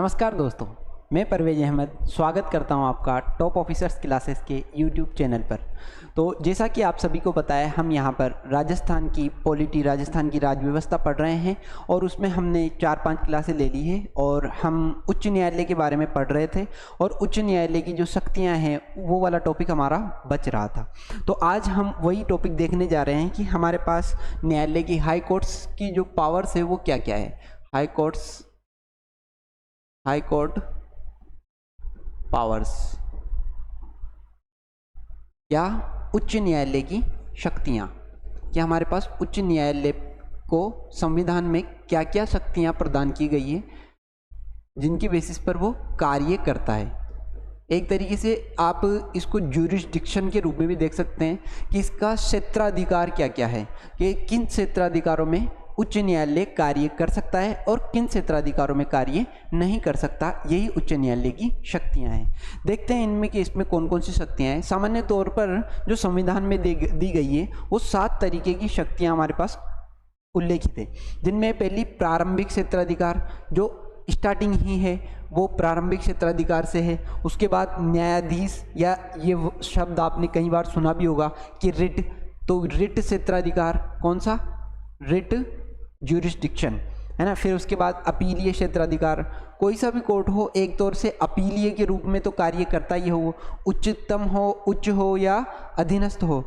नमस्कार दोस्तों, मैं परवेज अहमद स्वागत करता हूं आपका टॉप ऑफिसर्स क्लासेस के यूट्यूब चैनल पर। तो जैसा कि आप सभी को पता है, हम यहां पर राजस्थान की पॉलिटी, राजस्थान की राज व्यवस्था पढ़ रहे हैं और उसमें हमने 4-5 क्लासें ले ली है और हम उच्च न्यायालय के बारे में पढ़ रहे थे और उच्च न्यायालय की जो शक्तियाँ हैं वो वाला टॉपिक हमारा बच रहा था। तो आज हम वही टॉपिक देखने जा रहे हैं कि हमारे पास न्यायालय की हाई कोर्ट्स की जो पावर्स है वो क्या क्या है। हाई कोर्ट पावर्स या उच्च न्यायालय की शक्तियाँ, कि हमारे पास उच्च न्यायालय को संविधान में क्या क्या शक्तियाँ प्रदान की गई है जिनकी बेसिस पर वो कार्य करता है। एक तरीके से आप इसको ज्यूरिसडिक्शन के रूप में भी देख सकते हैं कि इसका क्षेत्राधिकार क्या क्या है, कि किन क्षेत्राधिकारों में उच्च न्यायालय कार्य कर सकता है और किन क्षेत्राधिकारों में कार्य नहीं कर सकता। यही उच्च न्यायालय की शक्तियां हैं। देखते हैं इनमें कि इसमें कौन कौन सी शक्तियां हैं। सामान्य तौर पर जो संविधान में दी गई है वो 7 तरीके की शक्तियां हमारे पास उल्लेखित है, जिनमें पहली प्रारंभिक क्षेत्राधिकार जो स्टार्टिंग ही है वो प्रारंभिक क्षेत्राधिकार से है। उसके बाद न्यायाधीश, या ये शब्द आपने कई बार सुना भी होगा कि रिट, तो रिट क्षेत्राधिकार कौन सा, रिट ज्यूरिसडिक्शन है ना। फिर उसके बाद अपीलीय क्षेत्राधिकार, कोई सा भी कोर्ट हो एक तौर से अपीलीय के रूप में तो कार्य करता ही हो, उच्चतम हो, उच्च हो या अधीनस्थ हो,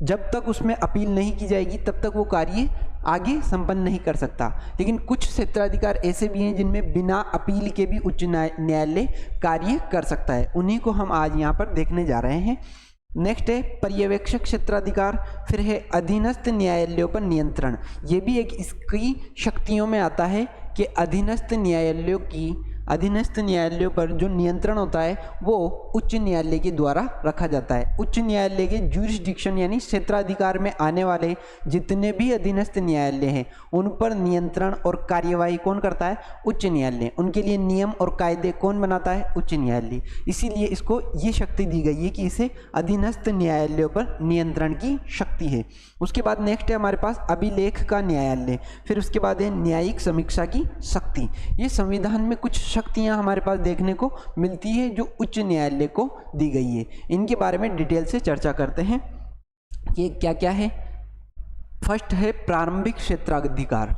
जब तक उसमें अपील नहीं की जाएगी तब तक वो कार्य आगे संपन्न नहीं कर सकता। लेकिन कुछ क्षेत्राधिकार ऐसे भी हैं जिनमें बिना अपील के भी उच्च न्यायालय कार्य कर सकता है। उन्हीं को हम आज यहाँ पर देखने जा रहे हैं। नेक्स्ट है पर्यवेक्षक क्षेत्राधिकार, फिर है अधीनस्थ न्यायालयों पर नियंत्रण। ये भी एक इसकी शक्तियों में आता है कि अधीनस्थ न्यायालयों पर जो नियंत्रण होता है वो उच्च न्यायालय के द्वारा रखा जाता है। उच्च न्यायालय के ज्यूरिसडिक्शन यानी क्षेत्राधिकार में आने वाले जितने भी अधीनस्थ न्यायालय हैं उन पर नियंत्रण और कार्यवाही कौन करता है, उच्च न्यायालय। उनके लिए नियम और कायदे कौन बनाता है, उच्च न्यायालय। इसीलिए इसको ये शक्ति दी गई है कि इसे अधीनस्थ न्यायालयों पर नियंत्रण की शक्ति है। उसके बाद नेक्स्ट है हमारे पास अभिलेख का न्यायालय, फिर उसके बाद है न्यायिक समीक्षा की शक्ति। ये संविधान में कुछ शक्तियां हमारे पास देखने को मिलती है जो उच्च न्यायालय को दी गई है। इनके बारे में डिटेल से चर्चा करते हैं कि क्या क्या है। फर्स्ट है प्रारंभिक क्षेत्राधिकार,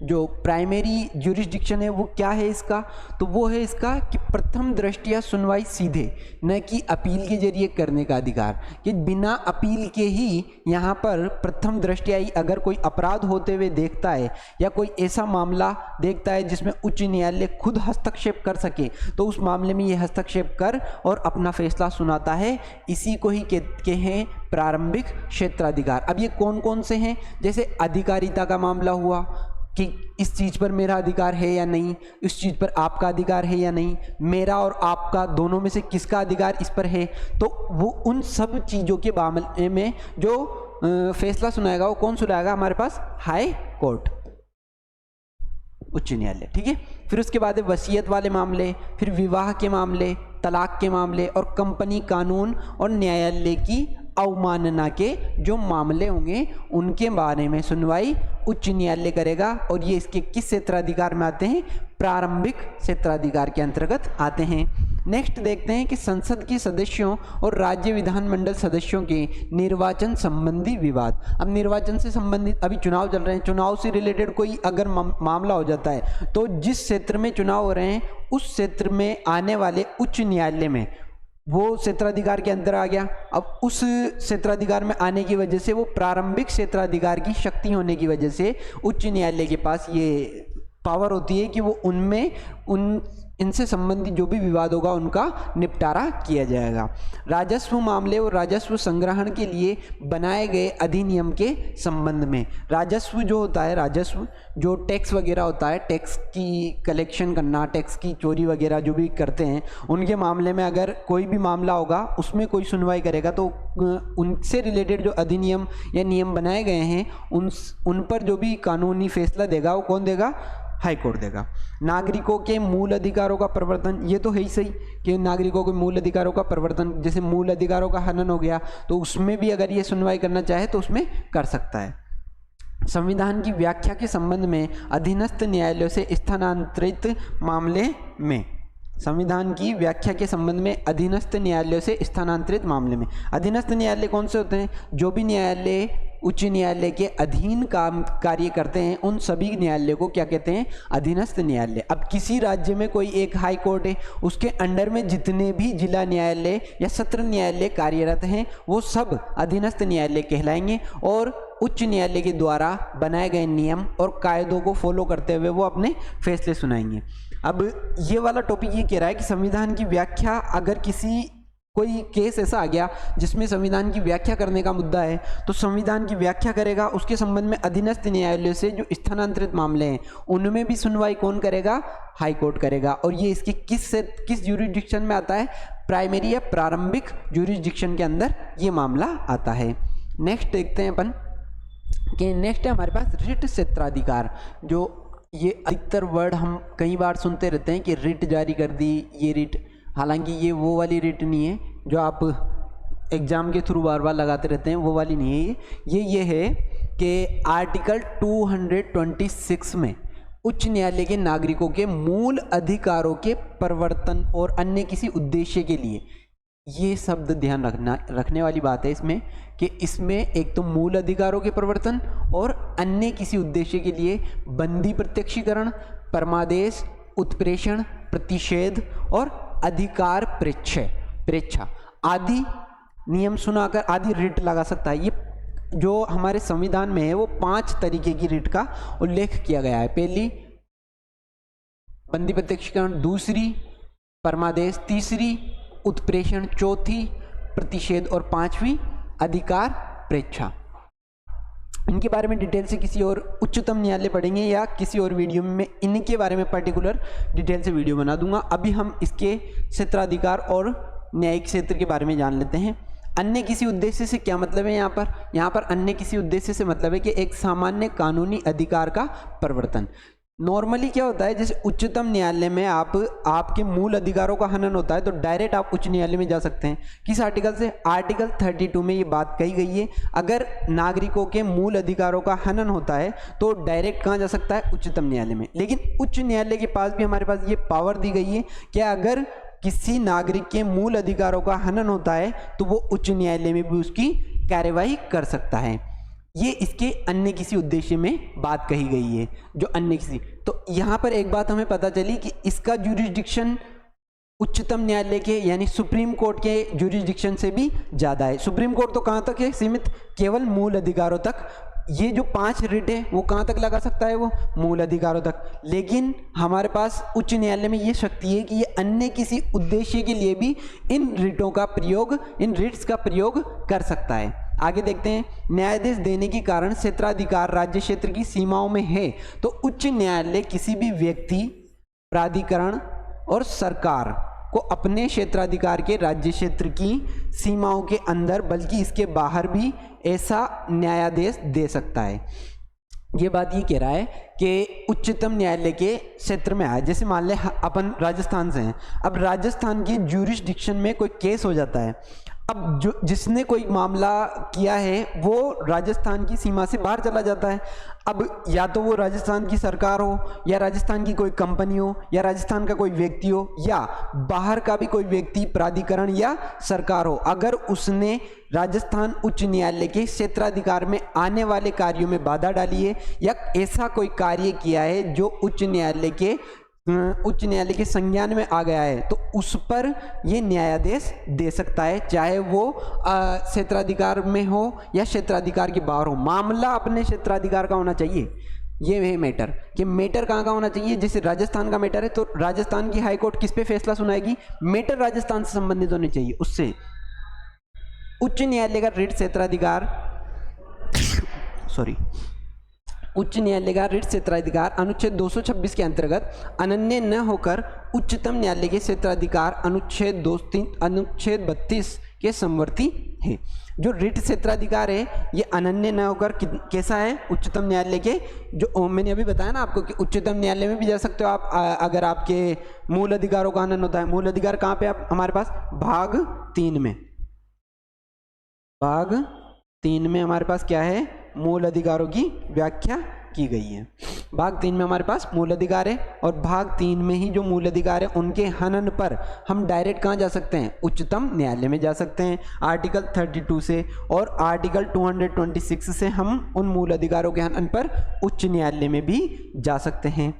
जो प्राइमरी ज्यूरिसडिक्शन है वो क्या है इसका, तो वो है इसका कि प्रथम दृष्टया सुनवाई सीधे, न कि अपील के जरिए करने का अधिकार, कि बिना अपील के ही यहाँ पर प्रथम दृष्टया ही अगर कोई अपराध होते हुए देखता है या कोई ऐसा मामला देखता है जिसमें उच्च न्यायालय खुद हस्तक्षेप कर सके तो उस मामले में ये हस्तक्षेप कर और अपना फैसला सुनाता है। इसी को ही कहते हैं प्रारंभिक क्षेत्राधिकार। अब ये कौन कौन से हैं, जैसे अधिकारिता का मामला हुआ कि इस चीज़ पर मेरा अधिकार है या नहीं, इस चीज़ पर आपका अधिकार है या नहीं, मेरा और आपका दोनों में से किसका अधिकार इस पर है, तो वो उन सब चीज़ों के मामले में जो फैसला सुनाएगा वो कौन सुनाएगा, हमारे पास हाई कोर्ट, उच्च न्यायालय। ठीक है। फिर उसके बाद है वसीयत वाले मामले, फिर विवाह के मामले, तलाक के मामले और कंपनी कानून और न्यायालय की अवमानना के जो मामले होंगे उनके बारे में सुनवाई उच्च न्यायालय करेगा। और ये इसके किस क्षेत्राधिकार में आते हैं, प्रारंभिक क्षेत्राधिकार के अंतर्गत आते हैं। नेक्स्ट देखते हैं कि संसद के सदस्यों और राज्य विधानमंडल सदस्यों के निर्वाचन संबंधी विवाद। अब निर्वाचन से संबंधित अभी चुनाव चल रहे हैं, चुनाव से रिलेटेड कोई अगर मामला हो जाता है तो जिस क्षेत्र में चुनाव हो रहे हैं उस क्षेत्र में आने वाले उच्च न्यायालय में वो क्षेत्राधिकार के अंदर आ गया। अब उस क्षेत्राधिकार में आने की वजह से, वो प्रारंभिक क्षेत्राधिकार की शक्ति होने की वजह से उच्च न्यायालय के पास ये पावर होती है कि वो इनसे संबंधित जो भी विवाद होगा उनका निपटारा किया जाएगा। राजस्व मामले और राजस्व संग्रहण के लिए बनाए गए अधिनियम के संबंध में, राजस्व जो होता है, राजस्व जो टैक्स वगैरह होता है, टैक्स की कलेक्शन करना, टैक्स की चोरी वगैरह जो भी करते हैं उनके मामले में अगर कोई भी मामला होगा उसमें कोई सुनवाई करेगा तो उनसे रिलेटेड जो अधिनियम या नियम बनाए गए हैं उन पर जो भी कानूनी फैसला देगा वो कौन देगा, हाई कोर्ट देगा। नागरिकों के मूल अधिकारों का प्रवर्तन, ये तो है ही सही कि नागरिकों के मूल अधिकारों का प्रवर्तन, जैसे मूल अधिकारों का हनन हो गया तो उसमें भी अगर ये सुनवाई करना चाहे तो उसमें कर सकता है। संविधान की व्याख्या के संबंध में अधीनस्थ न्यायालयों से स्थानांतरित मामले में संविधान की व्याख्या के संबंध में अधीनस्थ न्यायालयों से स्थानांतरित मामले में। अधीनस्थ न्यायालय कौन से होते हैं? जो भी न्यायालय उच्च न्यायालय के अधीन काम कार्य करते हैं उन सभी न्यायालय को क्या कहते हैं? अधीनस्थ न्यायालय। अब किसी राज्य में कोई एक हाई कोर्ट है, उसके अंडर में जितने भी जिला न्यायालय या सत्र न्यायालय कार्यरत हैं वो सब अधीनस्थ न्यायालय कहलाएंगे और उच्च न्यायालय के द्वारा बनाए गए नियम और कायदों को फॉलो करते हुए वो अपने फैसले सुनाएंगे। अब ये वाला टॉपिक ये कह रहा है कि संविधान की व्याख्या, अगर कोई केस ऐसा आ गया जिसमें संविधान की व्याख्या करने का मुद्दा है तो संविधान की व्याख्या करेगा, उसके संबंध में अधीनस्थ न्यायालयों से जो स्थानांतरित मामले हैं उनमें भी सुनवाई कौन करेगा? हाई कोर्ट करेगा। और ये इसके किस ज्यूरिसडिक्शन में आता है? प्राइमरी या प्रारंभिक ज्यूरिसडिक्शन के अंदर ये मामला आता है। नेक्स्ट देखते हैं अपन कि नेक्स्ट है हमारे पास रिट क्षेत्राधिकार। जो ये अधिकतर वर्ड हम कई बार सुनते रहते हैं कि रिट जारी कर दी, ये रिट, हालांकि ये वो वाली रिट नहीं है जो आप एग्ज़ाम के थ्रू बार बार लगाते रहते हैं, वो वाली नहीं है। ये है कि आर्टिकल 226 में उच्च न्यायालय के नागरिकों के मूल अधिकारों के परिवर्तन और अन्य किसी उद्देश्य के लिए, ये शब्द ध्यान रखने वाली बात है इसमें कि इसमें एक तो मूल अधिकारों के परिवर्तन और अन्य किसी उद्देश्य के लिए बंदी प्रत्यक्षीकरण, परमादेश, उत्प्रेषण, प्रतिषेध और अधिकार प्रेच्छा आदि नियम सुनाकर आदि रिट लगा सकता है। ये जो हमारे संविधान में है वो 5 तरीके की रिट का उल्लेख किया गया है। पहली बंदी प्रत्यक्षीकरण, दूसरी परमादेश, तीसरी उत्प्रेषण, चौथी प्रतिषेध और 5वीं अधिकार प्रेच्छा। इनके बारे में डिटेल से किसी और उच्चतम न्यायालय पढ़ेंगे या किसी और वीडियो में इनके बारे में पर्टिकुलर डिटेल से वीडियो बना दूंगा। अभी हम इसके क्षेत्राधिकार और न्यायिक क्षेत्र के बारे में जान लेते हैं। अन्य किसी उद्देश्य से क्या मतलब है? यहाँ पर अन्य किसी उद्देश्य से मतलब है कि एक सामान्य कानूनी अधिकार का परिवर्तन। नॉर्मली क्या होता है, जैसे उच्चतम न्यायालय में आपके मूल अधिकारों का हनन होता है तो डायरेक्ट आप उच्च न्यायालय में जा सकते हैं। किस आर्टिकल से? आर्टिकल 32 में ये बात कही गई है। अगर नागरिकों के मूल अधिकारों का हनन होता है तो डायरेक्ट कहाँ जा सकता है? उच्चतम न्यायालय में। लेकिन उच्च न्यायालय के पास भी हमारे पास ये पावर दी गई है कि अगर किसी नागरिक के मूल अधिकारों का हनन होता है तो वो उच्च न्यायालय में भी उसकी कार्यवाही कर सकता है। ये इसके अन्य किसी उद्देश्य में बात कही गई है, जो अन्य किसी। तो यहाँ पर एक बात हमें पता चली कि इसका ज्यूरिसडिक्शन उच्चतम न्यायालय के यानी सुप्रीम कोर्ट के ज्यूरिसडिक्शन से भी ज़्यादा है। सुप्रीम कोर्ट तो कहाँ तक है सीमित? केवल मूल अधिकारों तक। ये जो 5 रिट है वो कहाँ तक लगा सकता है? वो मूल अधिकारों तक। लेकिन हमारे पास उच्च न्यायालय में ये शक्ति है कि ये अन्य किसी उद्देश्य के लिए भी इन रिट्स का प्रयोग कर सकता है। आगे देखते हैं, न्यायाधीश देने के कारण क्षेत्राधिकार राज्य क्षेत्र की सीमाओं में है तो उच्च न्यायालय किसी भी व्यक्ति, प्राधिकरण और सरकार को अपने क्षेत्राधिकार के राज्य क्षेत्र की सीमाओं के अंदर बल्कि इसके बाहर भी ऐसा न्यायाधीश दे सकता है। ये बात ये कह रहा है कि उच्चतम न्यायालय के क्षेत्र में आए। जैसे मान ले अपन राजस्थान से हैं, अब राजस्थान की ज्यूरिसडिक्शन में कोई केस हो जाता है। अब जिसने कोई मामला किया है वो राजस्थान की सीमा से बाहर चला जाता है। अब या तो वो राजस्थान की सरकार हो या राजस्थान की कोई कंपनी हो या राजस्थान का कोई व्यक्ति हो या बाहर का भी कोई व्यक्ति, प्राधिकरण या सरकार हो, अगर उसने राजस्थान उच्च न्यायालय के क्षेत्राधिकार में आने वाले कार्यों में बाधा डाली है या ऐसा कोई कार्य किया है जो उच्च न्यायालय के संज्ञान में आ गया है तो उस पर ये न्यायाधीश दे सकता है, चाहे वो क्षेत्राधिकार में हो या क्षेत्राधिकार के बाहर हो। मामला अपने क्षेत्राधिकार का होना चाहिए। ये है मैटर कि मैटर कहाँ का होना चाहिए। जैसे राजस्थान का मैटर है तो राजस्थान की हाई कोर्ट किस पे फैसला सुनाएगी? मैटर राजस्थान से संबंधित होने चाहिए। उससे उच्च न्यायालय का रिट क्षेत्राधिकार उच्च न्यायालय का रिट क्षेत्राधिकार अनुच्छेद 226 के अंतर्गत अनन्य न होकर उच्चतम न्यायालय के क्षेत्राधिकार अनुच्छेद 32 के समवर्ती है। जो रिट क्षेत्राधिकार है ये अनन्य न होकर कैसा है? उच्चतम न्यायालय के, जो मैंने अभी बताया ना आपको कि उच्चतम न्यायालय में भी जा सकते हो आप अगर आपके मूल अधिकारों का हनन होता है। मूल अधिकार कहाँ पे? आप हमारे पास भाग 3 में हमारे पास क्या है? मूल अधिकारों की व्याख्या की गई है। भाग 3 में हमारे पास मूल अधिकार है और भाग 3 में ही जो मूल अधिकार है उनके हनन पर हम डायरेक्ट कहाँ जा सकते हैं, उच्चतम न्यायालय में जा सकते हैं आर्टिकल 32 से, और आर्टिकल 226 से हम उन मूल अधिकारों के हनन पर उच्च न्यायालय में भी जा सकते हैं।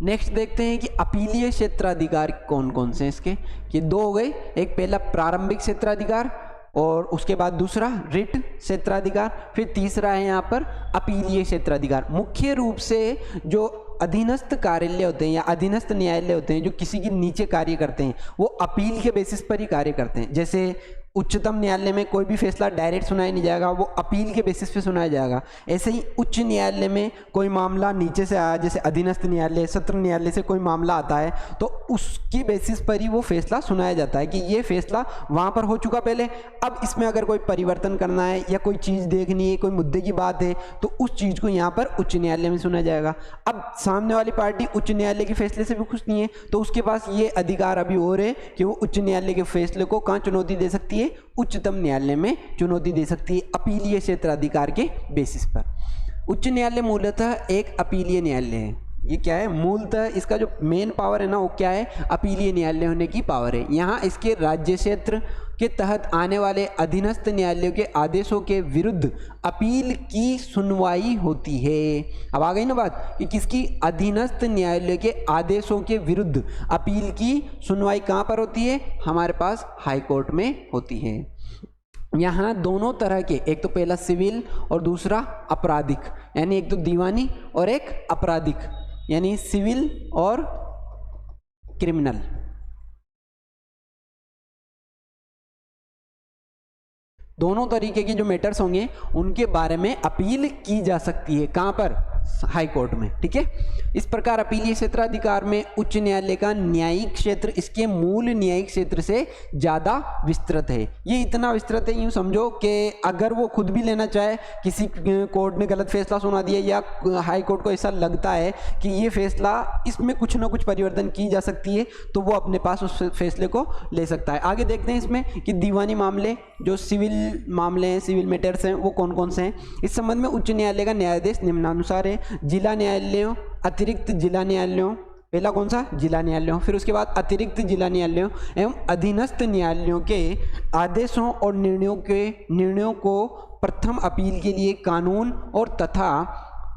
नेक्स्ट देखते हैं कि अपीलीय क्षेत्राधिकार कौन कौन से हैं इसके, कि दो हो गए, एक पहला प्रारंभिक क्षेत्राधिकार और उसके बाद दूसरा रिट क्षेत्राधिकार, फिर तीसरा है यहाँ पर अपीलीय क्षेत्राधिकार। मुख्य रूप से जो अधीनस्थ कार्यालय होते हैं या अधीनस्थ न्यायालय होते हैं जो किसी के नीचे कार्य करते हैं वो अपील के बेसिस पर ही कार्य करते हैं। जैसे उच्चतम न्यायालय में कोई भी फैसला डायरेक्ट सुनाया नहीं जाएगा, वो अपील के बेसिस पे सुनाया जाएगा। ऐसे ही उच्च न्यायालय में कोई मामला नीचे से आया, जैसे अधीनस्थ न्यायालय, सत्र न्यायालय से कोई मामला आता है तो उसकी बेसिस पर ही वो फैसला सुनाया जाता है कि ये फैसला वहाँ पर हो चुका पहले, अब इसमें अगर कोई परिवर्तन करना है या कोई चीज़ देखनी है, कोई मुद्दे की बात है तो उस चीज़ को यहाँ पर उच्च न्यायालय में सुना जाएगा। अब सामने वाली पार्टी उच्च न्यायालय के फैसले से भी खुश नहीं है तो उसके पास ये अधिकार अभी और है कि वो उच्च न्यायालय के फैसले को कहाँ चुनौती दे सकती है, उच्चतम न्यायालय में चुनौती दे सकती है अपीलीय क्षेत्राधिकार के बेसिस पर। उच्च न्यायालय मूलतः एक अपीलीय न्यायालय है। ये क्या है, मूलतः इसका जो मेन पावर है ना वो क्या है, अपीलीय न्यायालय होने की पावर है। यहाँ इसके राज्य क्षेत्र के तहत आने वाले अधीनस्थ न्यायालयों के आदेशों के विरुद्ध अपील की सुनवाई होती है। अब आ गई ना बात कि किसकी, अधीनस्थ न्यायालय के आदेशों के विरुद्ध अपील की सुनवाई कहाँ पर होती है, हमारे पास हाई कोर्ट में होती है। यहाँ दोनों तरह के, एक तो पहला सिविल और दूसरा आपराधिक, यानी एक तो दीवानी और एक आपराधिक, यानी सिविल और क्रिमिनल, दोनों तरीके के जो मैटर्स होंगे उनके बारे में अपील की जा सकती है। कहाँ पर, हाई कोर्ट में। ठीक है, इस प्रकार अपीलीय क्षेत्राधिकार में उच्च न्यायालय का न्यायिक क्षेत्र इसके मूल न्यायिक क्षेत्र से ज़्यादा विस्तृत है। ये इतना विस्तृत है, यूँ समझो कि अगर वो खुद भी लेना चाहे, किसी कोर्ट ने गलत फैसला सुना दिया या हाई कोर्ट को ऐसा लगता है कि ये फैसला, इसमें कुछ ना कुछ परिवर्तन की जा सकती है तो वो अपने पास उस फैसले को ले सकता है। आगे देखते हैं इसमें कि दीवानी मामले, जो सिविल मामले हैं, सिविल मैटर्स हैं, वो कौन कौन से हैं। इस संबंध में उच्च न्यायालय का न्यायाधीश निम्नानुसार है। जिला न्यायालयों, अतिरिक्त जिला न्यायालयों, पहला कौन सा, जिला न्यायालयों, फिर उसके बाद अतिरिक्त जिला न्यायालयों एवं अधीनस्थ न्यायालयों के आदेशों और निर्णयों को प्रथम अपील के लिए कानून और तथा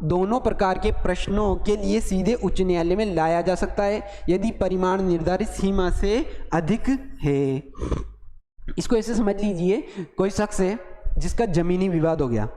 दोनों प्रकार के प्रश्नों के लिए सीधे उच्च न्यायालय में लाया जा सकता है यदि परिमाण निर्धारित सीमा से अधिक है। इसको ऐसे समझ लीजिए, कोई शख्स है जिसका जमीनी विवाद हो गया,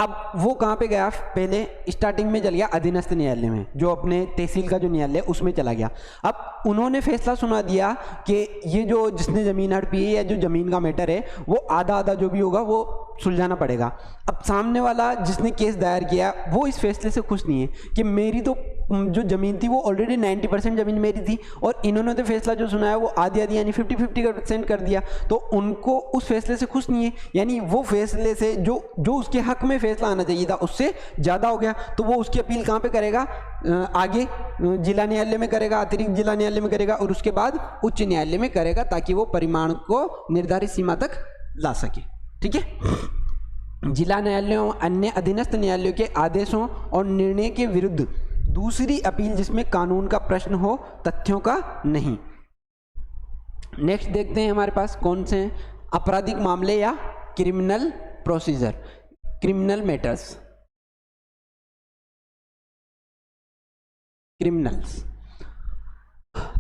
अब वो कहाँ पे गया, पहले स्टार्टिंग में चल गया अधीनस्थ न्यायालय में, जो अपने तहसील का जो न्यायालय है उसमें चला गया। अब उन्होंने फैसला सुना दिया कि ये जो जिसने ज़मीन हड़पी है या जो ज़मीन का मैटर है वो आधा आधा जो भी होगा वो सुलझाना पड़ेगा। अब सामने वाला जिसने केस दायर किया वो इस फैसले से खुश नहीं है कि मेरी तो जो ज़मीन थी वो ऑलरेडी 90% ज़मीन मेरी थी और इन्होंने तो फैसला जो सुनाया वो आधी आधी यानी 50-50% कर दिया, तो उनको उस फैसले से खुश नहीं है, यानी वो फैसले से जो उसके हक में फैसला आना चाहिए था उससे ज़्यादा हो गया, तो वो उसकी अपील कहाँ पे करेगा, आगे जिला न्यायालय में करेगा, अतिरिक्त जिला न्यायालय में करेगा और उसके बाद उच्च न्यायालय में करेगा ताकि वो परिमाण को निर्धारित सीमा तक ला सके। ठीक है, जिला न्यायालयों अन्य अधीनस्थ न्यायालयों के आदेशों और निर्णय के विरुद्ध दूसरी अपील जिसमें कानून का प्रश्न हो, तथ्यों का नहीं। नेक्स्ट देखते हैं हमारे पास कौन से हैं, आपराधिक मामले या criminal procedure, criminal matters, criminals.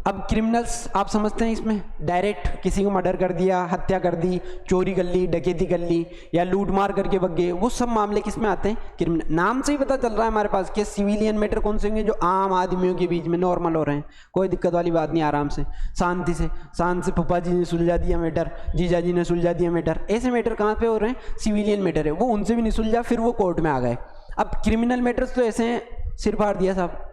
अब क्रिमिनल्स आप समझते हैं, इसमें डायरेक्ट किसी को मर्डर कर दिया, हत्या कर दी, चोरी कर ली, डकैती कर ली या लूट मार करके भग गए, वो सब मामले किस में आते हैं, क्रिमिनल। नाम से ही पता चल रहा है हमारे पास कि सिविलियन मैटर कौन से होंगे, जो आम आदमियों के बीच में नॉर्मल हो रहे हैं, कोई दिक्कत वाली बात नहीं, आराम से शांति से फूफा जी ने सुलझा दिया मैटर, जीजा जी ने सुलझा दिया मैटर। ऐसे मैटर कहाँ पे हो रहे हैं, सिविलियन मैटर है, वो उनसे भी नहीं सुलझा फिर वो कोर्ट में आ गए। अब क्रिमिनल मैटर्स तो ऐसे हैं, सिर फाड़ दिया साहब,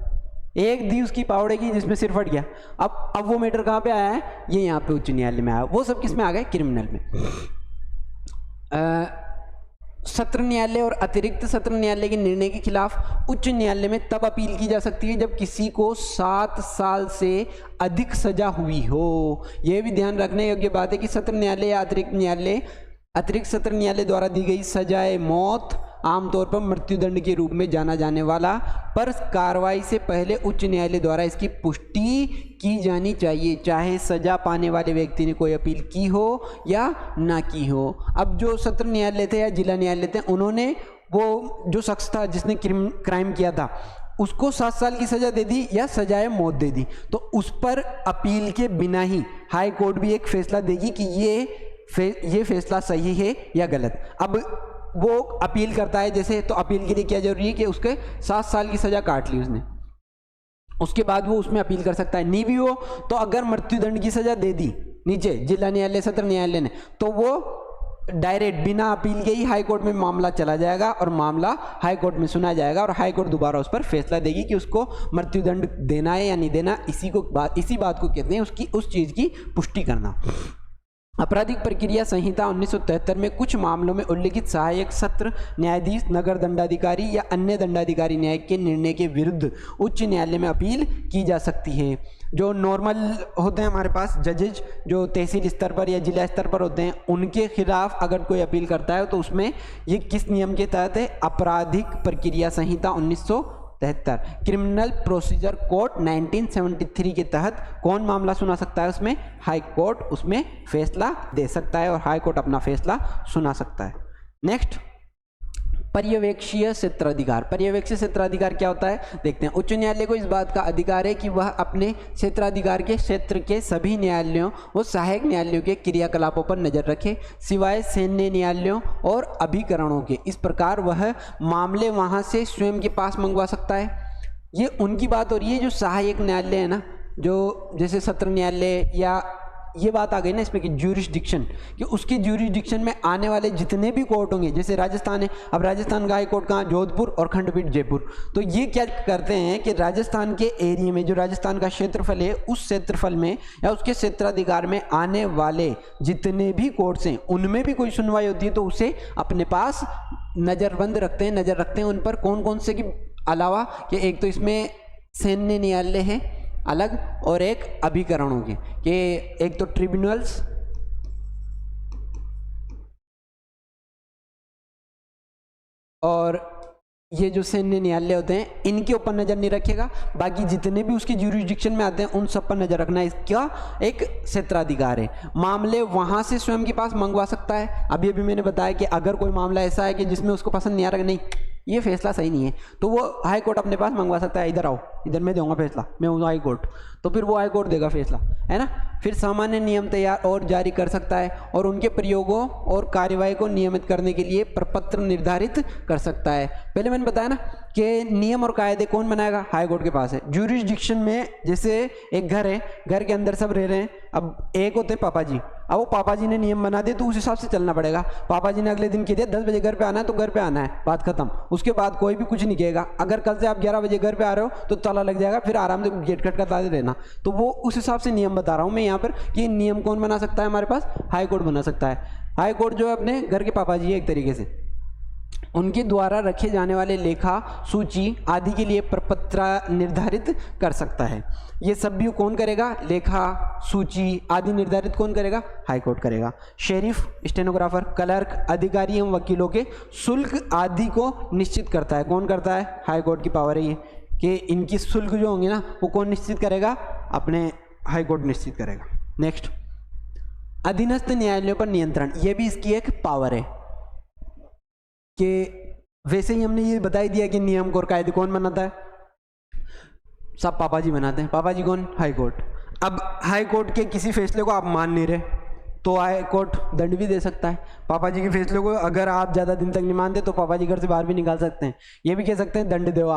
एक दी उसकी पावड़े की जिसमें सिर फट गया, अब वो मैटर कहाँ पे आया है, ये यहाँ पे उच्च न्यायालय में आया, वो सब किस में आ गए, क्रिमिनल में। सत्र न्यायालय और अतिरिक्त सत्र न्यायालय के निर्णय के खिलाफ उच्च न्यायालय में तब अपील की जा सकती है जब किसी को 7 साल से अधिक सजा हुई हो। यह भी ध्यान रखने योग्य बात है कि सत्र न्यायालय या अतिरिक्त सत्र न्यायालय द्वारा दी गई सजाए मौत, आमतौर पर मृत्युदंड के रूप में जाना जाने वाला, पर कार्रवाई से पहले उच्च न्यायालय द्वारा इसकी पुष्टि की जानी चाहिए, चाहे सजा पाने वाले व्यक्ति ने कोई अपील की हो या ना की हो। अब जो सत्र न्यायालय थे या जिला न्यायालय थे, उन्होंने वो जो शख्स था जिसने क्राइम किया था उसको 7 साल की सज़ा दे दी या सजाए मौत दे दी, तो उस पर अपील के बिना ही हाई कोर्ट भी एक फैसला देगी कि ये फैसला सही है या गलत। अब वो अपील करता है जैसे, तो अपील के लिए क्या जरूरी है कि उसके 7 साल की सज़ा काट ली उसने, उसके बाद वो उसमें अपील कर सकता है। नहीं भी हो तो अगर मृत्युदंड की सज़ा दे दी नीचे जिला न्यायालय सत्र न्यायालय ने, तो वो डायरेक्ट बिना अपील के ही हाई कोर्ट में मामला चला जाएगा और मामला हाई कोर्ट में सुना जाएगा और हाई कोर्ट दोबारा उस पर फैसला देगी कि उसको मृत्युदंड देना है या नहीं देना। इसी बात को कहते हैं उस चीज़ की पुष्टि करना। आपराधिक प्रक्रिया संहिता 1973 में कुछ मामलों में उल्लिखित सहायक सत्र न्यायाधीश, नगर दंडाधिकारी या अन्य दंडाधिकारी न्याय के निर्णय के विरुद्ध उच्च न्यायालय में अपील की जा सकती है। जो नॉर्मल होते हैं हमारे पास जजेज, जो तहसील स्तर पर या जिला स्तर पर होते हैं, उनके खिलाफ अगर कोई अपील करता है तो उसमें ये किस नियम के तहत है? आपराधिक प्रक्रिया संहिता 1973, क्रिमिनल प्रोसीजर कोड 1973 के तहत कौन मामला सुना सकता है? उसमें हाई कोर्ट उसमें फैसला दे सकता है और हाई कोर्ट अपना फैसला सुना सकता है। नेक्स्ट, पर्यवेक्षीय क्षेत्राधिकार। पर्यवेक्षीय क्षेत्राधिकार क्या होता है देखते हैं। उच्च न्यायालय को इस बात का अधिकार है कि वह अपने क्षेत्राधिकार के क्षेत्र के सभी न्यायालयों और सहायक न्यायालयों के क्रियाकलापों पर नजर रखे, सिवाय सैन्य न्यायालयों और अभिकरणों के। इस प्रकार वह मामले वहां से स्वयं के पास मंगवा सकता है। ये उनकी बात हो रही है जो सहायक न्यायालय है ना, जो जैसे सत्र न्यायालय, या ये बात आ गई ना इसमें कि ज्यूरिसडिक्शन, कि उसके ज्यूरिसडिक्शन में आने वाले जितने भी कोर्ट होंगे, जैसे राजस्थान है, अब राजस्थान का हाई कोर्ट कहाँ? जोधपुर और खंडपीठ जयपुर। तो ये क्या करते हैं कि राजस्थान के एरिया में, जो राजस्थान का क्षेत्रफल है, उस क्षेत्रफल में या उसके क्षेत्राधिकार में आने वाले जितने भी कोर्ट्स हैं उनमें भी कोई सुनवाई होती है तो उसे अपने पास नज़र रखते हैं उन पर। कौन कौन से के अलावा कि एक तो इसमें सैन्य न्यायालय है अलग और एक अभिकरणों के, कि एक तो ट्रिब्यूनल्स और ये जो सैन्य न्यायालय होते हैं इनके ऊपर नज़र नहीं रखेगा, बाकी जितने भी उसके ज्यूरिसडिक्शन में आते हैं उन सब पर नज़र रखना इसका एक क्षेत्राधिकार है। मामले वहाँ से स्वयं के पास मंगवा सकता है। अभी मैंने बताया कि अगर कोई मामला ऐसा है कि जिसमें उसको पसंद नहीं आ रहा, नहीं ये फैसला सही नहीं है, तो वो हाई कोर्ट अपने पास मंगवा सकता है, इधर आओ, इधर मैं दूंगा फैसला, मैं हूँ हाई कोर्ट, तो फिर वो हाई कोर्ट देगा फैसला, है ना। फिर सामान्य नियम तैयार और जारी कर सकता है और उनके प्रयोगों और कार्यवाही को नियमित करने के लिए प्रपत्र निर्धारित कर सकता है। पहले मैंने बताया ना कि नियम और कायदे कौन बनाएगा? हाई कोर्ट के पास है। ज्यूरिसडिक्शन में जैसे एक घर है, घर के अंदर सब रह रहे हैं, अब एक होते हैं पापा जी, अब वो पापा जी ने नियम बना दिए तो उस हिसाब से चलना पड़ेगा। पापा जी ने अगले दिन कह दिया 10 बजे घर पे आना है तो घर पे आना है, बात खत्म। उसके बाद कोई भी कुछ नहीं कहेगा। अगर कल से आप 11 बजे घर पे आ रहे हो तो ताला लग जाएगा, फिर आराम से गेट खटखटाते रहना। तो वो उस हिसाब से नियम बता रहा हूँ मैं यहाँ पर कि नियम कौन बना सकता है? हमारे पास हाई कोर्ट बना सकता है। हाई कोर्ट जो है अपने घर के पापा जी है एक तरीके से, उनके द्वारा रखे जाने वाले लेखा, सूची आदि के लिए प्रपत्र निर्धारित कर सकता है। ये सब भी कौन करेगा? लेखा, सूची आदि निर्धारित कौन करेगा? हाई कोर्ट करेगा। शेरिफ, स्टेनोग्राफर, क्लर्क, अधिकारी एवं वकीलों के शुल्क आदि को निश्चित करता है। कौन करता है? हाई कोर्ट की पावर है ये कि इनकी शुल्क जो होंगे ना वो कौन निश्चित करेगा? अपने हाई कोर्ट निश्चित करेगा। नेक्स्ट, अधीनस्थ न्यायालयों पर नियंत्रण, ये भी इसकी एक पावर है कि वैसे ही हमने ये बता ही दिया कि नियम और कायदे कौन बनाता है? सब पापा जी बनाते हैं। पापा जी कौन? High court. अब हाई कोर्ट के किसी फैसले को आप मान नहीं रहे तो हाई कोर्ट दंड भी दे सकता है। पापा जी के फैसले को अगर आप ज़्यादा दिन तक नहीं मानते तो पापा जी घर से बाहर भी निकाल सकते हैं। ये भी कह सकते हैं दंड दो,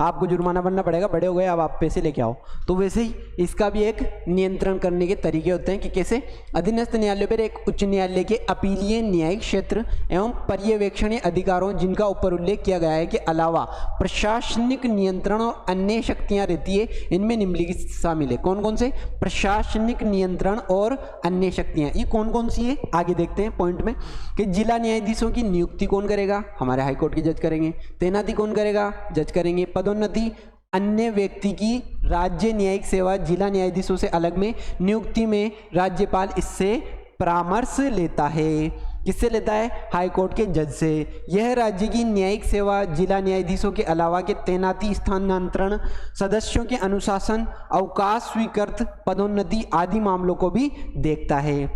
आपको जुर्माना भरना पड़ेगा, बड़े हो गए अब आप पैसे लेके आओ। तो वैसे ही इसका भी एक नियंत्रण करने के तरीके होते हैं कि कैसे अधीनस्थ न्यायालय पर एक उच्च न्यायालय के अपीलीय न्यायिक क्षेत्र एवं पर्यवेक्षणीय अधिकारों जिनका ऊपर उल्लेख किया गया है के अलावा प्रशासनिक नियंत्रण और अन्य शक्तियां रहती है, इनमें निम्नलिखित शामिल है। कौन कौन से? प्रशासनिक नियंत्रण और अन्य शक्तियां, ये कौन कौन सी है आगे देखते हैं पॉइंट में। कि जिला न्यायाधीशों की नियुक्ति कौन करेगा? हमारे हाईकोर्ट के जज करेंगे। तैनाती कौन करेगा? जज करेंगे। पदोन्नति अन्य व्यक्ति की राज्य न्यायिक सेवा जिला न्यायाधीशों से अलग में नियुक्ति में राज्यपाल इससे परामर्श लेता है। किससे लेता है? हाई कोर्ट के जज से। यह राज्य की न्यायिक सेवा, जिला न्यायाधीशों के अलावा के तैनाती, स्थानांतरण, सदस्यों के अनुशासन, अवकाश स्वीकृत, पदोन्नति आदि मामलों को भी देखता है।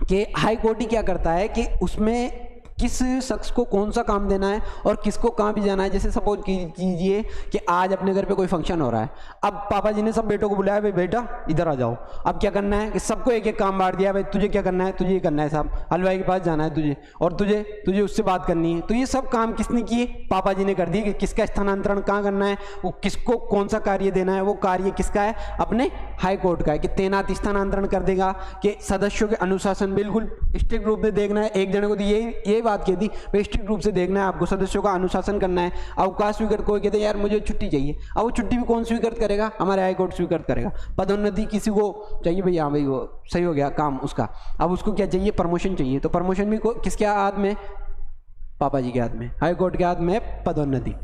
कि हाई कोर्ट ही क्या करता है कि उसमें किस शख्स को कौन सा काम देना है और किसको कहाँ भी जाना है। जैसे सपोज कीजिए कि आज अपने घर पे कोई फंक्शन हो रहा है, अब पापा जी ने सब बेटों को बुलाया, भाई बेटा इधर आ जाओ। अब क्या करना है कि सबको एक एक काम बांट दिया, भाई तुझे क्या करना है, तुझे ये करना है साहब, हलवाई के पास जाना है तुझे, और तुझे उससे बात करनी है। तो ये सब काम किसने किए? पापा जी ने कर दिए। कि किसका स्थानांतरण कहाँ करना है, वो किसको कौन सा कार्य देना है, वो कार्य किसका है? अपने हाई कोर्ट का है। कि तैनात स्थानांतरण कर देगा, कि सदस्यों के अनुशासन बिल्कुल स्ट्रिक्ट रूप में देखना है। एक जने को तो यही बात कह दी, स्ट्रिक्ट रूप से देखना है आपको, सदस्यों का अनुशासन करना है। अवकाश स्वीकृत, कोई कहते हैं यार मुझे छुट्टी चाहिए, अब वो छुट्टी भी कौन स्वीकृत करेगा? हमारे हाई कोर्ट स्वीकृत करेगा। पदोन्नति किसी को चाहिए, भैया भाई वो सही हो गया काम उसका, अब उसको क्या चाहिए? प्रमोशन चाहिए। तो प्रमोशन भी किसके हाथ में? पापा जी के हाथ में। हाई कोर्ट के हाथ में पदोन्नति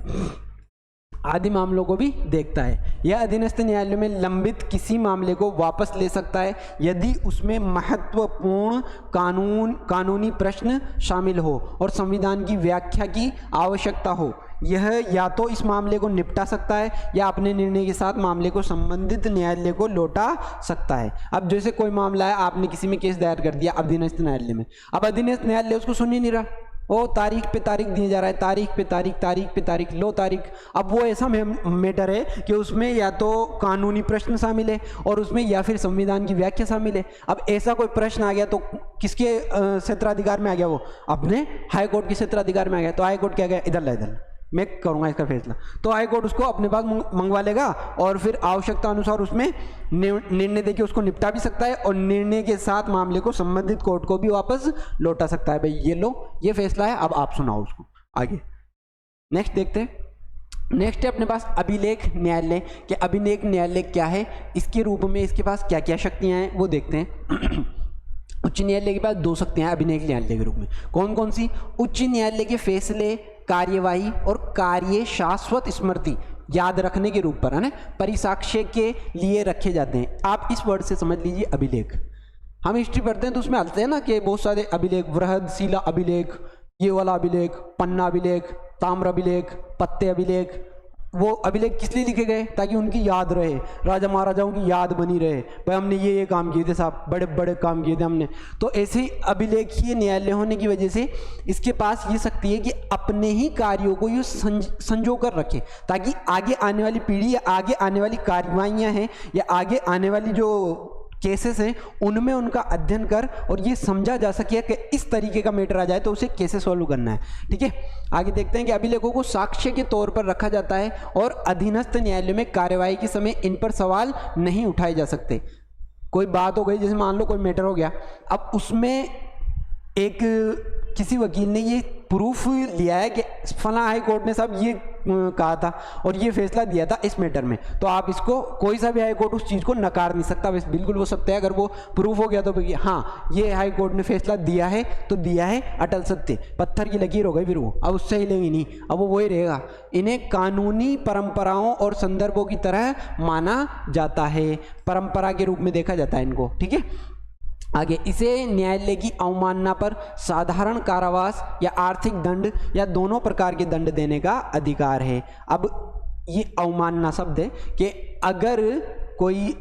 आदि मामलों को भी देखता है। यह अधीनस्थ न्यायालय में लंबित किसी मामले को वापस ले सकता है यदि उसमें महत्वपूर्ण कानूनी प्रश्न शामिल हो और संविधान की व्याख्या की आवश्यकता हो। यह या तो इस मामले को निपटा सकता है या अपने निर्णय के साथ मामले को संबंधित न्यायालय को लौटा सकता है। अब जैसे कोई मामला है, आपने किसी में केस दायर कर दिया अधीनस्थ न्यायालय में, अब अधीनस्थ न्यायालय उसको सुन ही नहीं रहा, वो तारीख पे तारीख दिया जा रहा है, तारीख पे तारीख, लो तारीख। अब वो ऐसा मैटर है कि उसमें या तो कानूनी प्रश्न शामिल है और उसमें या फिर संविधान की व्याख्या शामिल है। अब ऐसा कोई प्रश्न आ गया तो किसके क्षेत्राधिकार में आ गया? वो अपने हाई कोर्ट के क्षेत्राधिकार में आ गया। तो हाई कोर्ट क्या गया? इधर ला, इधर मैं करूंगा इसका फैसला। तो हाई कोर्ट उसको अपने पास मंगवा लेगा और फिर आवश्यकता अनुसार उसमें निर्णय देके उसको निपटा भी सकता है और निर्णय के साथ मामले को संबंधित कोर्ट को भी वापस लौटा सकता है। भाई ये लो, ये फैसला है, अब आप सुनाओ उसको आगे। नेक्स्ट देखते हैं। नेक्स्ट है अपने पास अभिलेख न्यायालय। कि अभिलेख न्यायालय क्या है, इसके रूप में इसके पास क्या क्या शक्तियां हैं वो देखते हैं। उच्च न्यायालय के पास दो शक्तियां हैं अभिलेख न्यायालय के रूप में। कौन कौन सी? उच्च न्यायालय के फैसले कार्यवाही और कार्य शाश्वत स्मृति याद रखने के रूप पर, है ना, परिसाक्ष्य के लिए रखे जाते हैं। आप इस वर्ड से समझ लीजिए अभिलेख। हम हिस्ट्री पढ़ते हैं तो उसमें आते हैं ना कि बहुत सारे अभिलेख, बृहदशिला अभिलेख, ये वाला अभिलेख, पन्ना अभिलेख, ताम्र अभिलेख, पत्ते अभिलेख। वो अभिलेख किस लिए लिखे गए? ताकि उनकी याद रहे, राजा महाराजाओं की याद बनी रहे, भाई हमने ये काम किए थे साहब, बड़े बड़े काम किए थे हमने। तो ऐसे अभिलेखीय न्यायालय होने की वजह से इसके पास ये शक्ति है कि अपने ही कार्यों को ये संजो कर रखे, ताकि आगे आने वाली पीढ़ी या आगे आने वाली कार्रवाइयाँ हैं या आगे आने वाली जो केसेस हैं उनमें उनका अध्ययन कर और ये समझा जा सके कि इस तरीके का मैटर आ जाए तो उसे कैसे सॉल्व करना है। ठीक है, आगे देखते हैं कि अभिलेखों को साक्ष्य के तौर पर रखा जाता है और अधीनस्थ न्यायालय में कार्यवाही के समय इन पर सवाल नहीं उठाए जा सकते। कोई बात हो गई, जैसे मान लो कोई मैटर हो गया, अब उसमें एक किसी वकील ने ये प्रूफ लिया है कि फला हाई कोर्ट ने साहब ये कहा था और ये फैसला दिया था इस मैटर में, तो आप इसको, कोई सा भी हाई कोर्ट उस चीज़ को नकार नहीं सकता। बस बिल्कुल वो सत्य है, अगर वो प्रूफ हो गया तो हाँ ये हाई कोर्ट ने फैसला दिया है तो दिया है, अटल सत्य, पत्थर की लकीर हो गई, फिर वो अब उससे हिलेगी नहीं, अब वो वही रहेगा। इन्हें कानूनी परंपराओं और संदर्भों की तरह माना जाता है, परंपरा के रूप में देखा जाता है इनको। ठीक है, आगे, इसे न्यायालय की अवमानना पर साधारण कारावास या आर्थिक दंड या दोनों प्रकार के दंड देने का अधिकार है। अब ये अवमानना शब्द है कि अगर कोई,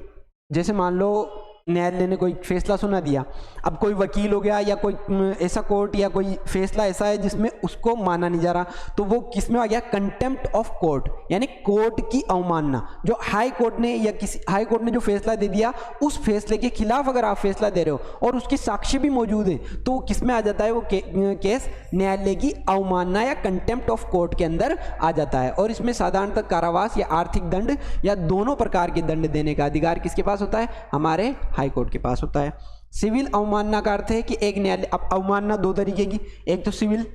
जैसे मान लो न्यायालय ने कोई फैसला सुना दिया, अब कोई वकील हो गया या कोई ऐसा कोर्ट या कोई फैसला ऐसा है जिसमें उसको माना नहीं जा रहा, तो वो किस में आ गया? कंटेम्प्ट ऑफ कोर्ट, यानी कोर्ट की अवमानना। जो हाई कोर्ट ने या किसी हाई कोर्ट ने जो फैसला दे दिया, उस फैसले के खिलाफ अगर आप फैसला दे रहे हो और उसके साक्ष्य भी मौजूद है, तो वो किस में आ जाता है? वो केस न्यायालय की अवमानना या कंटेम्प्ट ऑफ कोर्ट के अंदर आ जाता है। और इसमें साधारणतः कारावास या आर्थिक दंड या दोनों प्रकार के दंड देने का अधिकार किसके पास होता है? हमारे हाई कोर्ट के पास होता है। सिविल अवमानना का अर्थ है कि एक न्यायालय, अब अवमानना दो तरीके की, एक तो सिविल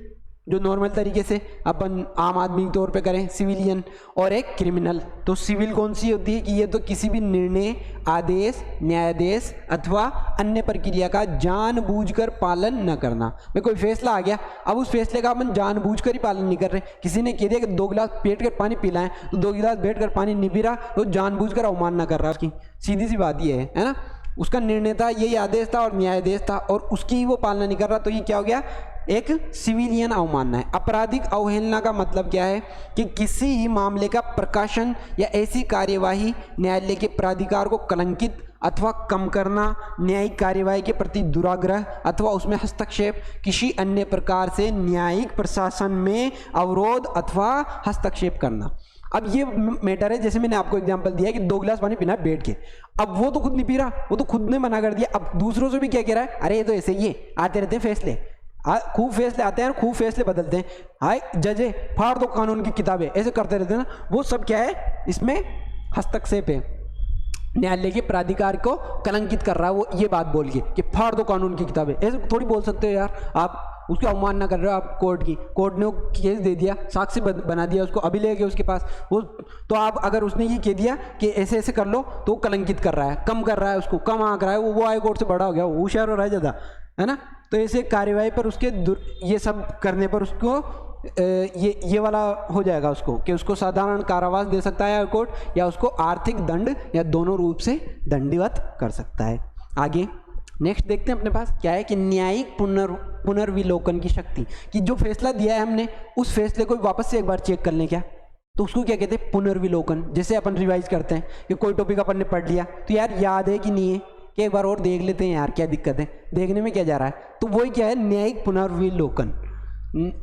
जो नॉर्मल तरीके से अपन आम आदमी के तौर पे करें, सिविलियन, और एक क्रिमिनल। तो सिविल कौन सी होती है कि ये तो किसी भी निर्णय, आदेश, न्यायादेश अथवा अन्य प्रक्रिया का जानबूझकर पालन न करना। भाई कोई फैसला आ गया, अब उस फैसले का अपन जानबूझकर ही पालन नहीं कर रहे। किसी ने कह दिया कि 2 गिलास बैठ कर पानी पिलाएं, तो 2 गिलास बैठ कर पानी नहीं पी रहा, तो जानबूझकर अवमानना कर रहा है उसकी, सीधी सी बात ये है ना। उसका निर्णय था, यही आदेश था और न्यायाधीश था, और उसकी ही वो पालना नहीं कर रहा, तो ये क्या हो गया, एक सिविलियन अवमानना है। आपराधिक अवहेलना का मतलब क्या है कि किसी ही मामले का प्रकाशन या ऐसी कार्यवाही न्यायालय के प्राधिकार को कलंकित अथवा कम करना, न्यायिक कार्यवाही के प्रति दुराग्रह अथवा उसमें हस्तक्षेप, किसी अन्य प्रकार से न्यायिक प्रशासन में अवरोध अथवा हस्तक्षेप करना। अब ये मैटर है, जैसे मैंने आपको एग्जांपल दिया है कि 2 गिलास पानी पीना है बैठ के, अब वो तो खुद नहीं पी रहा, वो तो खुद ने मना कर दिया, अब दूसरों से भी क्या कह रहा है, अरे ये तो ऐसे ही है, आते रहते हैं फैसले, खूब फैसले आते हैं और खूब फैसले बदलते हैं, हाय जजे फाड़ दो कानून की किताबें, ऐसे करते रहते हैं ना, वो सब क्या है, इसमें हस्तक्षेप है, न्यायालय के प्राधिकार को कलंकित कर रहा है वो ये बात बोल के कि फाड़ दो कानून की किताबें। ऐसे थोड़ी बोल सकते हो यार, आप उसकी अवमानना कर रहे हो, आप कोर्ट की, कोर्ट ने वो केस दे दिया, साक्ष्य बना दिया उसको, अभी ले गए उसके पास वो, तो आप अगर उसने ये कह दिया कि ऐसे ऐसे कर लो, तो वो कलंकित कर रहा है, कम कर रहा है, उसको कम आंक रहा है, वो हाई कोर्ट से बड़ा हो गया, वो होशियार हो रहा है ज़्यादा, है ना। तो ऐसे कार्यवाही पर उसके ये सब करने पर उसको ये वाला हो जाएगा उसको कि उसको साधारण कारावास दे सकता है कोर्ट, या उसको आर्थिक दंड या दोनों रूप से दंडवत कर सकता है। आगे नेक्स्ट देखते हैं अपने पास क्या है कि न्यायिक पुनर्विलोकन की शक्ति, कि जो फैसला दिया है हमने उस फैसले को वापस से एक बार चेक कर लें क्या, तो उसको क्या कहते हैं, पुनर्विलोकन। जैसे अपन रिवाइज करते हैं कि कोई टॉपिक अपन ने पढ़ लिया तो यार याद है कि नहीं है, कि एक बार और देख लेते हैं यार क्या दिक्कत है, देखने में क्या जा रहा है, तो वही क्या है, न्यायिक पुनर्विलोकन।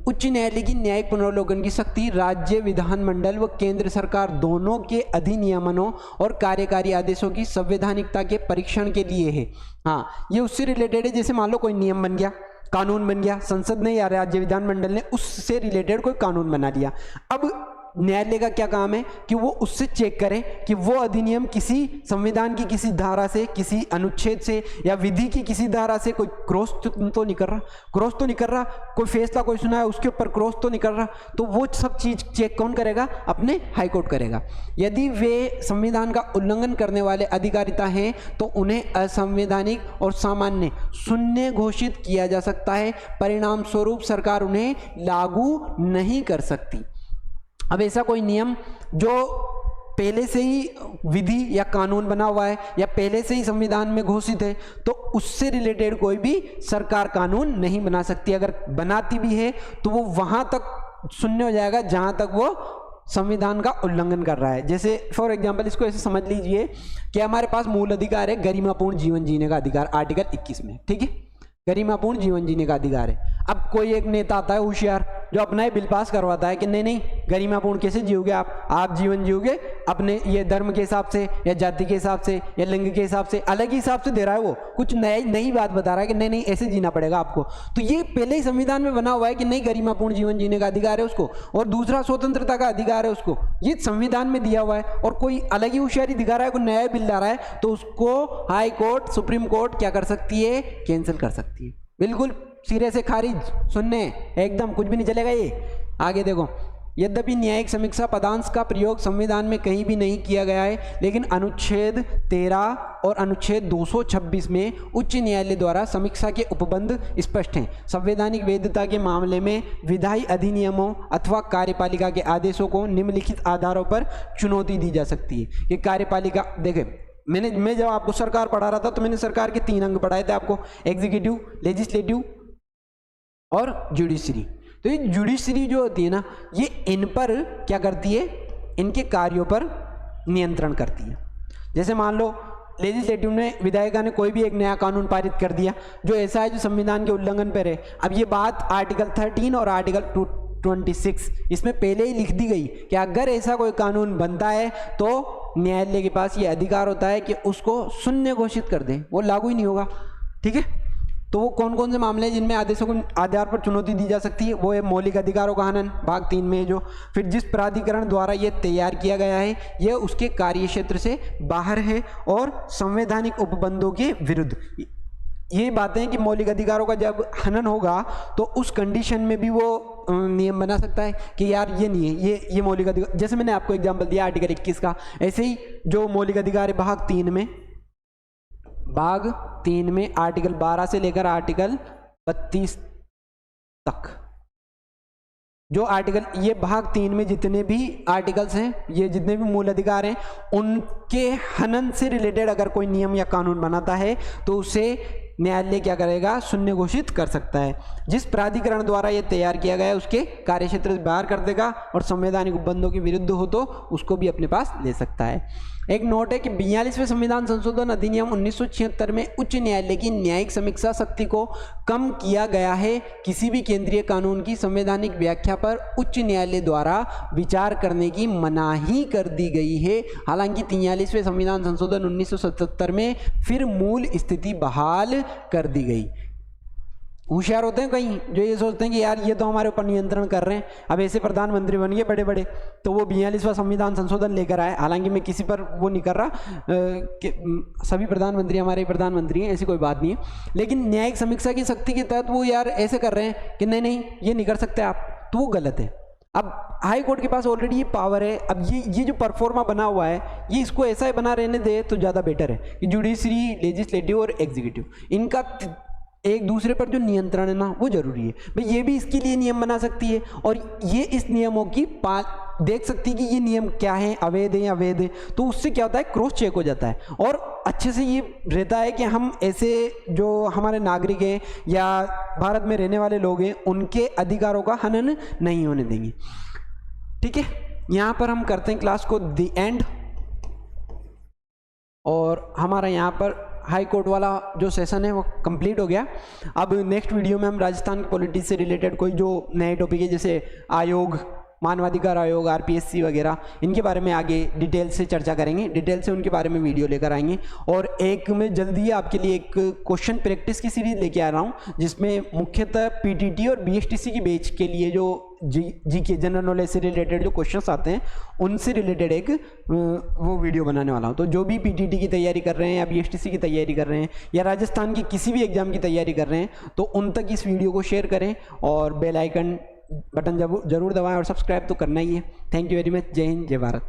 उच्च न्यायालय की न्यायिक पुनर्विलोकन की शक्ति राज्य विधानमंडल व केंद्र सरकार दोनों के अधिनियमनों और कार्यकारी आदेशों की संवैधानिकता के परीक्षण के लिए है। हाँ, ये उससे रिलेटेड है, जैसे मान लो कोई नियम बन गया, कानून बन गया, संसद ने या राज्य विधानमंडल ने उससे रिलेटेड कोई कानून बना दिया, अब न्यायालय का क्या काम है कि वो उससे चेक करे कि वो अधिनियम किसी संविधान की किसी धारा से, किसी अनुच्छेद से या विधि की किसी धारा से कोई क्रॉस तो नहीं कर रहा, कोई फैसला कोई सुना है उसके ऊपर क्रॉस तो नहीं कर रहा, तो वो सब चीज चेक कौन करेगा, अपने हाई कोर्ट करेगा। यदि वे संविधान का उल्लंघन करने वाले अधिकारिता हैं तो उन्हें असंवैधानिक और सामान्य शून्य घोषित किया जा सकता है, परिणाम स्वरूप सरकार उन्हें लागू नहीं कर सकती। अब ऐसा कोई नियम जो पहले से ही विधि या कानून बना हुआ है या पहले से ही संविधान में घोषित है, तो उससे रिलेटेड कोई भी सरकार कानून नहीं बना सकती। अगर बनाती भी है तो वो वहां तक शून्य हो जाएगा जहां तक वो संविधान का उल्लंघन कर रहा है। जैसे फॉर एग्जांपल इसको ऐसे समझ लीजिए कि हमारे पास मूल अधिकार है गरिमापूर्ण जीवन जीने का अधिकार, आर्टिकल 21 में, ठीक है, गरिमापूर्ण जीवन जीने का अधिकार है। अब कोई एक नेता आता है होशियार जो अपना ही बिल पास करवाता है कि नहीं नहीं गरिमापूर्ण कैसे जियोगे आप जीवन जियोगे अपने ये धर्म के हिसाब से या जाति के हिसाब से या लिंग के हिसाब से, अलग ही हिसाब से दे रहा है, वो कुछ नई बात बता रहा है कि नहीं नहीं ऐसे जीना पड़ेगा आपको। तो ये पहले ही संविधान में बना हुआ है कि नहीं गरिमापूर्ण जीवन जीने का अधिकार है उसको, और दूसरा स्वतंत्रता का अधिकार है उसको, ये संविधान में दिया हुआ है। और कोई अलग ही होशियारी दिखा रहा है, कोई नया बिल ला रहा है, तो उसको हाई कोर्ट, सुप्रीम कोर्ट क्या कर सकती है, कैंसिल कर सकती है, बिल्कुल सिरे से खारिज, सुनने एकदम कुछ भी नहीं चलेगा ये। आगे देखो, यद्यपि न्यायिक समीक्षा पदांश का प्रयोग संविधान में कहीं भी नहीं किया गया है, लेकिन अनुच्छेद 13 और अनुच्छेद 226 में उच्च न्यायालय द्वारा समीक्षा के उपबंध स्पष्ट हैं। संवैधानिक वैधता के मामले में विधायी अधिनियमों अथवा कार्यपालिका के आदेशों को निम्नलिखित आधारों पर चुनौती दी जा सकती है। कि कार्यपालिका, देखें मैं जब आपको सरकार पढ़ा रहा था तो मैंने सरकार के 3 अंग पढ़ाए थे आपको, एग्जीक्यूटिव, लेजिस्लेटिव और जुडिशरी। तो ये जुडिशरी जो होती है ना, ये इन पर क्या करती है, इनके कार्यों पर नियंत्रण करती है। जैसे मान लो लेजिस्लेटिव ने, विधायिका ने कोई भी एक नया कानून पारित कर दिया जो ऐसा है जो संविधान के उल्लंघन पर है। अब ये बात आर्टिकल 13 और आर्टिकल 26 इसमें पहले ही लिख दी गई कि अगर ऐसा कोई कानून बनता है तो न्यायालय के पास ये अधिकार होता है कि उसको शून्य घोषित कर दे, वो लागू ही नहीं होगा, ठीक है। तो वो कौन कौन से मामले हैं जिनमें आदेशों को आधार पर चुनौती दी जा सकती है, वो है मौलिक अधिकारों का हनन, भाग 3 में जो, फिर जिस प्राधिकरण द्वारा ये तैयार किया गया है यह उसके कार्य क्षेत्र से बाहर है, और संवैधानिक उपबंधों के विरुद्ध। ये बातें कि मौलिक अधिकारों का जब हनन होगा तो उस कंडीशन में भी वो नियम बना सकता है कि यार ये नहीं है, ये मौलिक अधिकार, जैसे मैंने आपको एग्जांपल दिया आर्टिकल 21 का, ऐसे ही जो मौलिक अधिकार है भाग 3 में आर्टिकल 12 से लेकर आर्टिकल 32 तक, जो आर्टिकल, ये भाग 3 में जितने भी आर्टिकल्स हैं, ये जितने भी मूल अधिकार हैं, उनके हनन से रिलेटेड अगर कोई नियम या कानून बनाता है तो उसे न्यायालय क्या करेगा, शून्य घोषित कर सकता है। जिस प्राधिकरण द्वारा ये तैयार किया गया है उसके कार्यक्षेत्र से बाहर कर देगा, और संवैधानिक उपबंधों के विरुद्ध हो तो उसको भी अपने पास ले सकता है। एक नोट है कि 42वें संविधान संशोधन अधिनियम 1976 में उच्च न्यायालय की न्यायिक समीक्षा शक्ति को कम किया गया है। किसी भी केंद्रीय कानून की संवैधानिक व्याख्या पर उच्च न्यायालय द्वारा विचार करने की मनाही कर दी गई है। हालांकि 43वें संविधान संशोधन 1977 में फिर मूल स्थिति बहाल कर दी गई। होशियार होते हैं कहीं जो ये सोचते हैं कि यार ये तो हमारे ऊपर नियंत्रण कर रहे हैं, अब ऐसे प्रधानमंत्री बन गए बड़े बड़े तो वो 42वां संविधान संशोधन लेकर आए। हालांकि मैं किसी पर वो नहीं कर रहा कि सभी प्रधानमंत्री हमारे प्रधानमंत्री हैं, ऐसी कोई बात नहीं है, लेकिन न्यायिक समीक्षा की शक्ति के तहत वो यार ऐसे कर रहे हैं कि नहीं नहीं ये नहीं कर सकते आप, तो वो गलत है। अब हाई कोर्ट के पास ऑलरेडी ये पावर है। अब ये जो परफॉर्मा बना हुआ है, ये इसको ऐसा ही बना रहने दे तो ज़्यादा बेटर है कि जुडिशरी, लेजिस्लेटिव और एग्जीक्यूटिव, इनका एक दूसरे पर जो नियंत्रण है ना वो जरूरी है। भाई ये भी इसके लिए नियम बना सकती है और ये इस नियमों की देख सकती है कि ये नियम क्या है, अवैध है या वैध है, तो उससे क्या होता है, क्रॉस चेक हो जाता है और अच्छे से ये रहता है कि हम ऐसे जो हमारे नागरिक हैं या भारत में रहने वाले लोग हैं उनके अधिकारों का हनन नहीं होने देंगे। ठीक है, यहाँ पर हम करते हैं क्लास को द एंड, और हमारा यहाँ पर हाई कोर्ट वाला जो सेशन है वो कंप्लीट हो गया। अब नेक्स्ट वीडियो में हम राजस्थान की पॉलिटिक्स से रिलेटेड कोई जो नए टॉपिक है जैसे आयोग, मानवाधिकार आयोग, आरपीएससी वगैरह, इनके बारे में आगे डिटेल से चर्चा करेंगे, डिटेल से उनके बारे में वीडियो लेकर आएंगे। और एक मैं जल्दी ही आपके लिए एक क्वेश्चन प्रैक्टिस की सीरीज लेके आ रहा हूँ जिसमें मुख्यतः पीटीटी और बीएसटीसी की बैच के लिए जो जीके जनरल नॉलेज से रिलेटेड जो क्वेश्चंस आते हैं उनसे रिलेटेड एक वो वीडियो बनाने वाला हूँ। तो जो भी पीटीटी की तैयारी कर रहे हैं या बीएसटीसी की तैयारी कर रहे हैं या राजस्थान की किसी भी एग्जाम की तैयारी कर रहे हैं तो उन तक इस वीडियो को शेयर करें और बेल आइकन बटन जरूर दबाएं और सब्सक्राइब तो करना ही है। Thank you very much. जय हिंद, जय भारत।